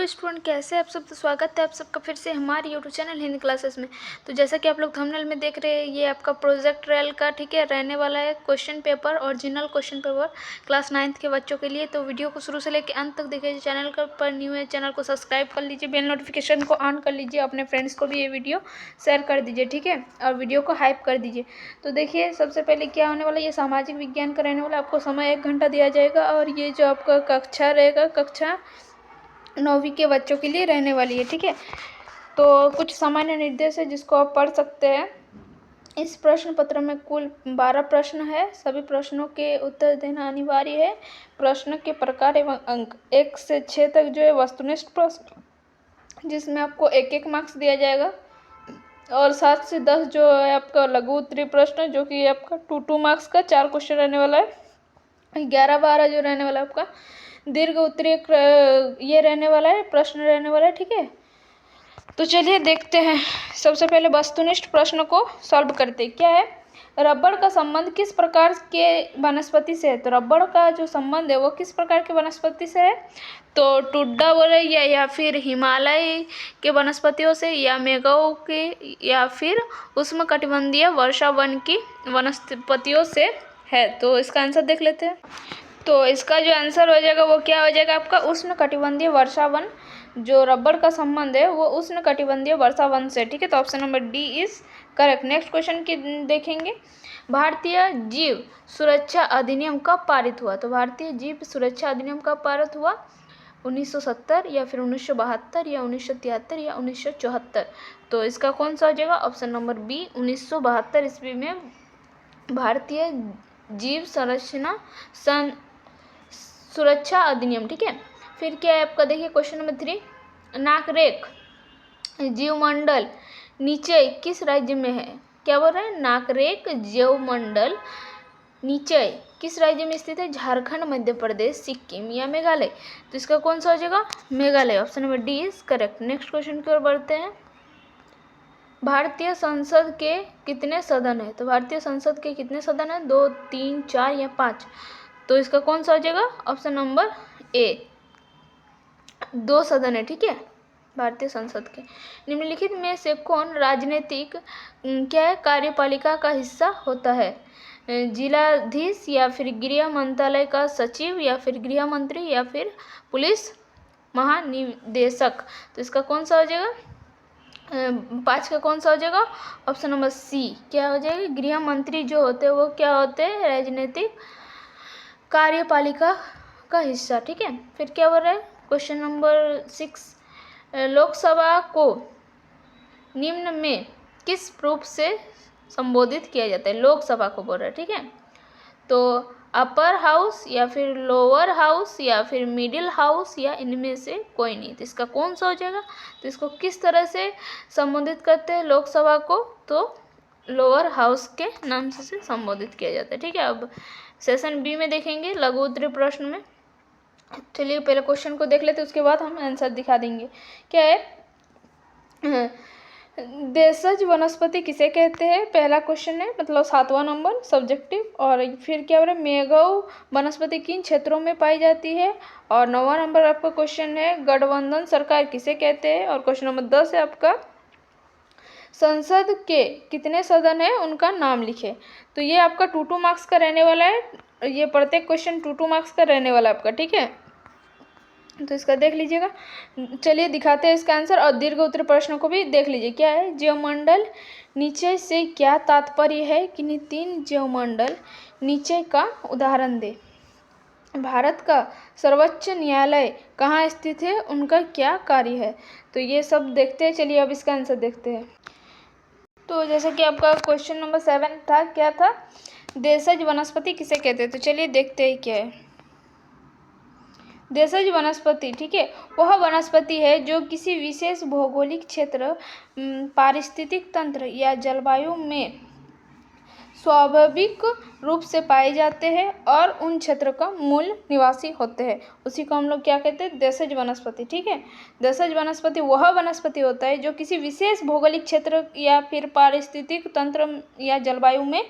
Hello student, कैसे आप सब। तो स्वागत है आप सबका फिर से हमारे यूट्यूब चैनल हिंदी क्लासेस में। तो जैसा कि आप लोग थंबनेल में देख रहे हैं, ये आपका प्रोजेक्ट रेल का ठीक है रहने वाला है question paper, original question paper class 9th के बच्चों के लिए। तो वीडियो को शुरू से लेकर अंत तक देखिए। चैनल पर न्यू है, चैनल को सब्सक्राइब कर लीजिए, बेल नोटिफिकेशन को ऑन कर लीजिए, अपने फ्रेंड्स को भी ये वीडियो शेयर कर दीजिए, ठीक है, और वीडियो को हाइप कर दीजिए। तो देखिए, सबसे पहले क्या होने वाला है, ये सामाजिक विज्ञान का रहने वाला। आपको समय 1 घंटा दिया जाएगा और ये जो आपका कक्षा रहेगा, कक्षा 9वीं के बच्चों के लिए रहने वाली है, ठीक है। तो कुछ सामान्य निर्देश है जिसको आप पढ़ सकते हैं। इस प्रश्न पत्र में कुल 12 प्रश्न है। सभी प्रश्नों के उत्तर देना अनिवार्य है। प्रश्न के प्रकार एवं अंक 1 से 6 तक जो है वस्तुनिष्ठ प्रश्न, जिसमें आपको 1-1 मार्क्स दिया जाएगा, और 7 से 10 जो है आपका लघु उत्तरीय प्रश्न, जो कि आपका 2-2 मार्क्स का 4 क्वेश्चन रहने वाला है। 11-12 जो रहने वाला है आपका दीर्घ उत्तरीय ये रहने वाला है, प्रश्न रहने वाला है, ठीक है। तो चलिए देखते हैं। सबसे पहले वस्तुनिष्ठ प्रश्न को सॉल्व करते हैं। क्या है, रबड़ का संबंध किस प्रकार के वनस्पति से है। तो रबड़ का जो संबंध है वो किस प्रकार के वनस्पति से है, तो टुड्डा बोले या फिर हिमालय के वनस्पतियों से, या मेघों के, या फिर उष्णकटिबंधीय वर्षा वन की वनस्पतियों से है। तो इसका आंसर देख लेते हैं। तो इसका जो आंसर हो जाएगा वो क्या हो जाएगा आपका, उष्णकटिबंधीय वर्षावन। जो रबड़ का संबंध है वो उष्णकटिबंधीय वर्षावन से, ठीक है। तो option number D is correct. Next question की देखेंगे। भारतीय जीव सुरक्षा अधिनियम कब पारित हुआ। तो भारतीय जीव सुरक्षा अधिनियम कब पारित हुआ, 1970 या फिर 1972 या 1973 या 1974। तो इसका कौन सा हो जाएगा, ऑप्शन नंबर बी 1972 ईस्वी में भारतीय जीव सुरक्षा अधिनियम, ठीक है। फिर क्या है आपका, देखिए क्वेश्चन नंबर 3, नाकरेक जीवमंडल नीचे किस राज्य में है। क्या बोल रहे हैं, नाकरेक जीवमंडल नीचे किस राज्य में स्थित है, झारखंड, मध्य प्रदेश, सिक्किम या मेघालय। तो इसका कौन सा हो जाएगा, Meghalaya. Option number D is correct. Next question की ओर बढ़ते हैं। भारतीय संसद के कितने सदन है। तो भारतीय संसद के कितने सदन है, 2, 3, 4 या 5। तो इसका कौन सा हो जाएगा, ऑप्शन नंबर ए 2 सदन है, ठीक है, भारतीय संसद के। निम्नलिखित में से कौन राजनीतिक क्या है, कार्यपालिका का हिस्सा होता है। जिलाधीश, या फिर गृह मंत्रालय का सचिव, या फिर गृह मंत्री, या फिर पुलिस महानिदेशक। तो इसका कौन सा हो जाएगा, 5 का कौन सा हो जाएगा, ऑप्शन नंबर सी क्या हो जाएगा। गृह मंत्री जो होते हैं वो क्या होते हैं, राजनीतिक कार्यपालिका का हिस्सा, ठीक है। फिर क्या बोल रहा है, क्वेश्चन नंबर 6, लोकसभा को निम्न में किस रूप से संबोधित किया जाता है। लोकसभा को बोल रहा है, ठीक है। तो अपर हाउस, या फिर लोअर हाउस, या फिर मिडिल हाउस, या इनमें से कोई नहीं। तो इसका कौन सा हो जाएगा, तो इसको किस तरह से संबोधित करते हैं लोकसभा को, तो लोअर हाउस के नाम से संबोधित किया जाता है, ठीक है। अब सेशन बी में देखेंगे लघु उत्तरीय प्रश्न में। चलिए पहले क्वेश्चन को देख लेते, उसके बाद हम आंसर दिखा देंगे। क्या है, देशज वनस्पति किसे कहते हैं, पहला क्वेश्चन है, मतलब 7वां नंबर सब्जेक्टिव। और फिर क्या बोल रहे, मेघऊ वनस्पति किन क्षेत्रों में पाई जाती है। और 9वां नंबर आपका क्वेश्चन है, गठबंधन सरकार किसे कहते हैं। और क्वेश्चन नंबर 10 है आपका, संसद के कितने सदन है उनका नाम लिखे। तो ये आपका 2-2 मार्क्स का रहने वाला है। ये प्रत्येक क्वेश्चन 2-2 मार्क्स का रहने वाला है आपका, ठीक है। तो इसका देख लीजिएगा। चलिए दिखाते हैं इसका आंसर, और दीर्घ उत्तरीय प्रश्नों को भी देख लीजिए। क्या है, जीवमंडल नीचे से क्या तात्पर्य है, कि 3 जीवमंडल नीचे का उदाहरण दे। भारत का सर्वोच्च न्यायालय कहाँ स्थित है, उनका क्या कार्य है। तो ये सब देखते हैं। चलिए अब इसका आंसर देखते हैं। तो जैसे कि आपका क्वेश्चन नंबर 7 था, क्या था, देशज वनस्पति किसे कहते हैं। तो चलिए देखते हैं क्या है। देशज वनस्पति, ठीक है, वह वनस्पति है जो किसी विशेष भौगोलिक क्षेत्र, पारिस्थितिक तंत्र या जलवायु में स्वाभाविक रूप से पाए जाते हैं और उन क्षेत्र का मूल निवासी होते हैं। उसी को हम लोग क्या कहते हैं, देशज वनस्पति, ठीक है। देशज वनस्पति वह वनस्पति होता है जो किसी विशेष भौगोलिक क्षेत्र या फिर पारिस्थितिक तंत्र या जलवायु में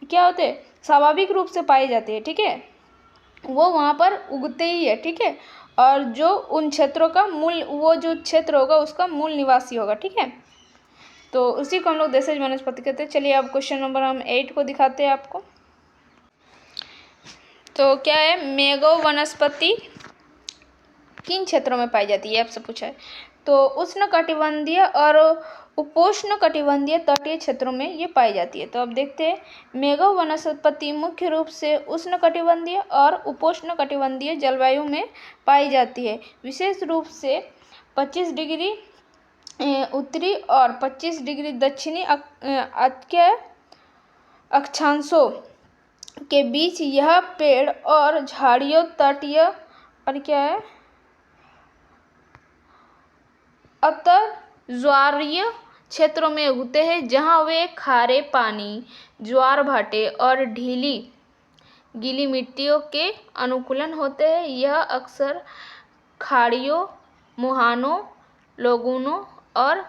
क्या होते हैं, स्वाभाविक रूप से पाई जाती है, ठीक है। वो वहाँ पर उगते ही है, ठीक है। और जो उन क्षेत्रों का मूल, वो जो क्षेत्र होगा उसका मूल निवासी होगा, ठीक है। तो उसी को हम लोग देशज वनस्पति कहते हैं। चलिए अब क्वेश्चन नंबर हम 8 को दिखाते हैं आपको। तो क्या है, मेघो वनस्पति किन क्षेत्रों में पाई जाती है, आपसे पूछा है। तो उष्णकटिबंधीय और उपोष्णकटिबंधीय तटीय क्षेत्रों में ये पाई जाती है। तो अब देखते हैं, मेघो वनस्पति मुख्य रूप से उष्णकटिबंधीय और उपोष्णकटिबंधीय जलवायु में पाई जाती है। विशेष रूप से 25 डिग्री उत्तरी और 25 डिग्री दक्षिणी अक्षांशों के बीच यह पेड़ और झाड़ियों तटीय और क्या है, अतः ज्वारीय क्षेत्रों में उगते हैं, जहां वे खारे पानी, ज्वार भाटे और ढीली गीली मिट्टियों के अनुकूलन होते हैं। यह अक्सर खाड़ियों, मुहानों, लगूनों और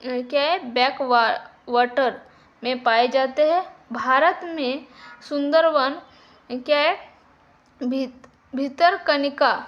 क्या है, बैक वाटर में पाए जाते हैं। भारत में सुंदरवन क्या है, भितरकनिका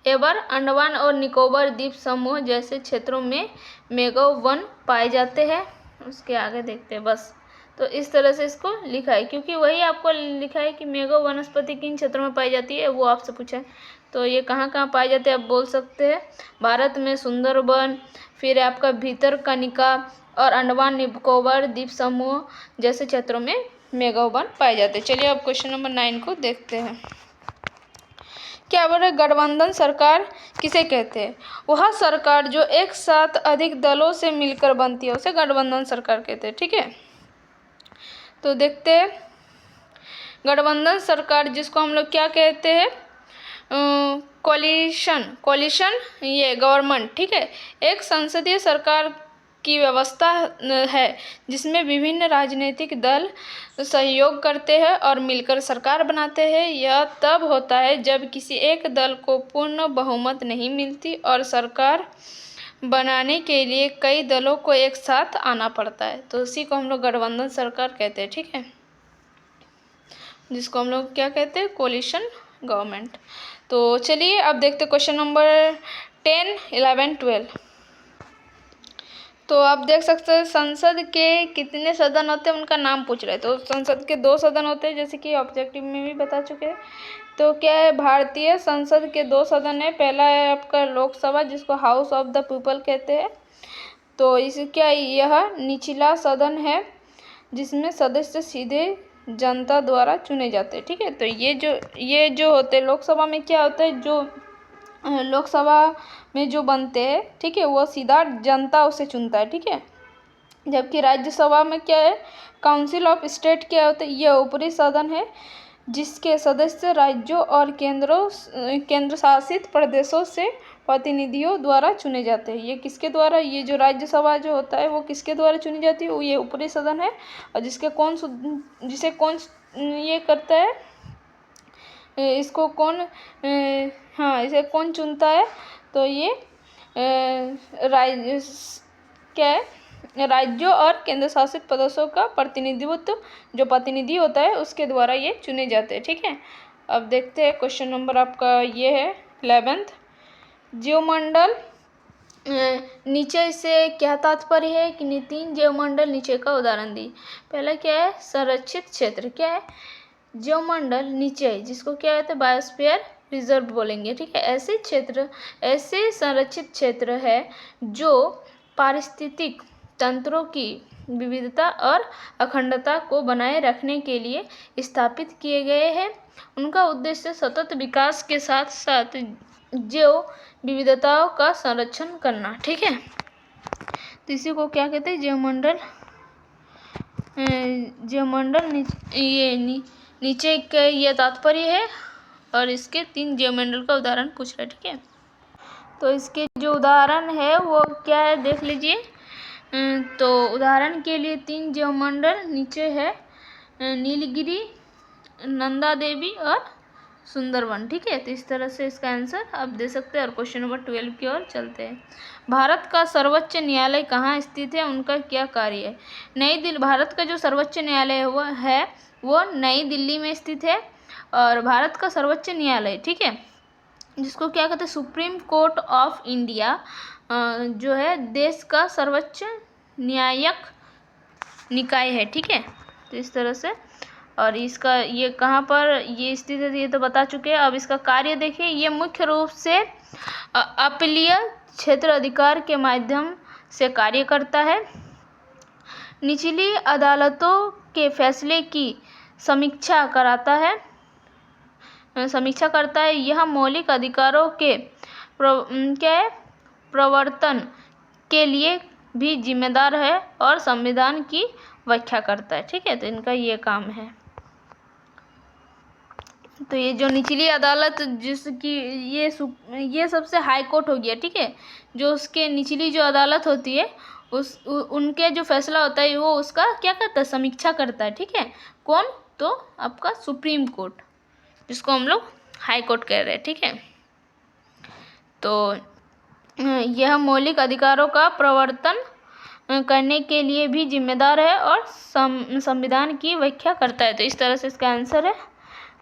एवं अंडमान और निकोबार द्वीप समूह जैसे क्षेत्रों में मेघो वन पाए जाते हैं। उसके आगे देखते हैं बस। तो इस तरह से इसको लिखा है, क्योंकि वही आपको लिखा है कि मेघो वनस्पति किन क्षेत्रों में पाई जाती है, वो आपसे पूछा है। तो ये कहाँ कहाँ पाए जाते हैं आप बोल सकते हैं। भारत में सुंदरवन, फिर आपका भितरकनिका और अंडमान निकोबार द्वीप समूह जैसे क्षेत्रों में मेघो वन पाए जाते हैं। चलिए अब क्वेश्चन नंबर 9 को देखते हैं। क्या बोले, गठबंधन सरकार किसे कहते हैं? वह सरकार जो एक साथ अधिक दलों से मिलकर बनती है उसे गठबंधन सरकार कहते हैं, ठीक है। तो देखते हैं, गठबंधन सरकार जिसको हम लोग क्या कहते हैं, कोलिशन ये गवर्नमेंट, ठीक है, एक संसदीय सरकार की व्यवस्था है जिसमें विभिन्न राजनीतिक दल सहयोग करते हैं और मिलकर सरकार बनाते हैं। यह तब होता है जब किसी एक दल को पूर्ण बहुमत नहीं मिलती और सरकार बनाने के लिए कई दलों को एक साथ आना पड़ता है। तो उसी को हम लोग गठबंधन सरकार कहते हैं, ठीक है, जिसको हम लोग क्या कहते हैं, कोलिशन गवर्नमेंट। तो चलिए अब देखते हैं क्वेश्चन नंबर 10, 11, 12। तो आप देख सकते हैं संसद के कितने सदन होते हैं उनका नाम पूछ रहे हैं। तो संसद के 2 सदन होते हैं, जैसे कि ऑब्जेक्टिव में भी बता चुके हैं। तो क्या है, भारतीय संसद के 2 सदन है। पहला है आपका लोकसभा जिसको हाउस ऑफ द पीपल कहते हैं। तो इस क्या यह निचला सदन है जिसमें सदस्य सीधे जनता द्वारा चुने जाते हैं, ठीक है। तो ये जो होते हैं लोकसभा में, क्या होता है, जो लोकसभा में जो बनते हैं, ठीक है, वो सीधा जनता उसे चुनता है, ठीक है। जबकि राज्यसभा में क्या है, काउंसिल ऑफ स्टेट क्या होता है, यह ऊपरी सदन है जिसके सदस्य राज्यों और केंद्र शासित प्रदेशों से प्रतिनिधियों द्वारा चुने जाते हैं। ये किसके द्वारा, ये जो राज्यसभा जो होता है वो किसके द्वारा चुनी जाती है, वो ये ऊपरी सदन है। और जिसे कौन ये करता है, इसको कौन इसे कौन चुनता है, तो ये क्या है, राज्यों और केंद्र शासित प्रदेशों का प्रतिनिधित्व जो प्रतिनिधि होता है उसके द्वारा ये चुने जाते हैं, ठीक है। अब देखते हैं क्वेश्चन नंबर आपका ये है 11th। जीवमंडल नीचे से क्या तात्पर्य है कि 3 जीवमंडल नीचे का उदाहरण दी। पहला क्या है, संरक्षित क्षेत्र, क्या है, जीवमंडल नीचे जिसको क्या कहते हैं, बायोस्फीयर रिजर्व बोलेंगे, ठीक है। ऐसे संरक्षित क्षेत्र है जो पारिस्थितिक तंत्रों की विविधता और अखंडता को बनाए रखने के लिए स्थापित किए गए हैं। उनका उद्देश्य सतत विकास के साथ साथ जैव विविधताओं का संरक्षण करना, ठीक है। तो इसी को क्या कहते हैं, जीवमंडल नीचे का ये तात्पर्य है। और इसके 3 जीवमंडल का उदाहरण पूछ रहे हैं, ठीक है। तो इसके जो उदाहरण है वो क्या है, देख लीजिए। तो उदाहरण के लिए 3 जीवमंडल नीचे है, नीलगिरी, नंदा देवी और सुंदरवन, ठीक है। तो इस तरह से इसका आंसर आप दे सकते हैं। और क्वेश्चन नंबर 12 की ओर चलते हैं। भारत का सर्वोच्च न्यायालय कहाँ स्थित है, उनका क्या कार्य है? नई दिल्ली। भारत का जो सर्वोच्च न्यायालय वो नई दिल्ली में स्थित है। और भारत का सर्वोच्च न्यायालय, ठीक है, जिसको क्या कहते हैं, सुप्रीम कोर्ट ऑफ इंडिया जो है देश का सर्वोच्च न्यायिक निकाय है, ठीक है। तो इस तरह से, और इसका ये कहाँ पर ये स्थित है ये तो बता चुके हैं। अब इसका कार्य देखिए, ये मुख्य रूप से अपीलीय क्षेत्र अधिकार के माध्यम से कार्य करता है, निचली अदालतों के फैसले की समीक्षा करता है। यह मौलिक अधिकारों के प्रवर्तन के लिए भी जिम्मेदार है और संविधान की व्याख्या करता है, ठीक है। तो इनका ये काम है। तो ये जो निचली अदालत जिसकी ये सबसे हाई कोर्ट हो गया, ठीक है। जो उसके निचली जो अदालत होती है उनके जो फैसला होता है वो उसका क्या करता है, समीक्षा करता है, ठीक है। कौन? तो आपका सुप्रीम कोर्ट, जिसको हम लोग हाई कोर्ट कह रहे हैं, ठीक है। तो यह मौलिक अधिकारों का प्रवर्तन करने के लिए भी जिम्मेदार है और संविधान की व्याख्या करता है। तो इस तरह से इसका आंसर है।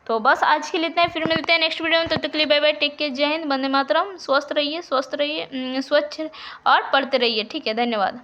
तो बस आज के लिए इतना ही, फिर मिलते हैं नेक्स्ट वीडियो में। तब तक के लिए बाय बाय, टेक केयर, जय हिंद, वंदे मातरम, स्वस्थ रहिए, स्वच्छ और पढ़ते रहिए, ठीक है। धन्यवाद।